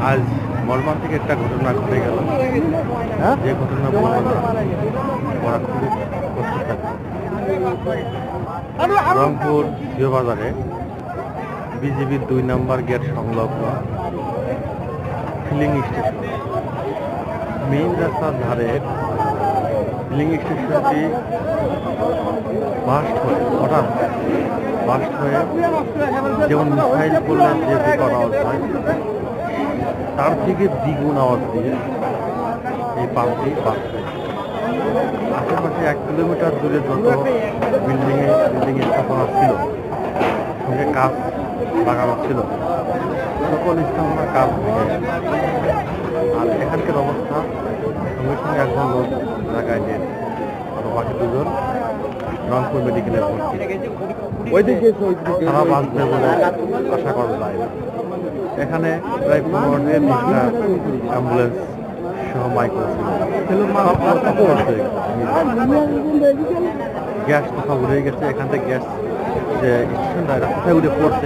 আজ মর্মান্তিক একটা ঘটনা ঘটে গেল, যে ঘটনা বলবো ওরা খুবই কষ্ট থাকে। রংপুর জিও বাজারে বিজিবির 2 নম্বর গেট সংলগ্ন ফিলিং স্টেশন, মেইন রাস্তার ধারে ফিলিং স্টেশনটি হঠাৎ বাস্ট হয়ে যেমন মিসাইল করলে যে বিকট আওয়াজ হয় তার থেকে দ্বিগুণ আওয়াজ দিয়ে এই পাম্পটি বাস্ট হয়। আশেপাশে 1 কিলোমিটার দূরে যত বিল্ডিং স্থাপনা ছিল, সঙ্গে কাজ লাগানো ছিল, সকল স্থাপনার কাজ ভেঙে গেছে। আর এখানকার অবস্থা সঙ্গে সঙ্গে একজন লোক জায়গায় নেন, আর বাকি 2 জন রংপুর মেডিকেলে ভর্তি। তারা বাঁচবে বলে আশা করা যায় না। এখানে প্রায় 15-20টা অ্যাম্বুলেন্স সহ মাইক করেছিল, গ্যাস তো সব উড়ে গেছে। এখান থেকে গ্যাস যে স্টেশনটা কোথায় উঠে পড়ছে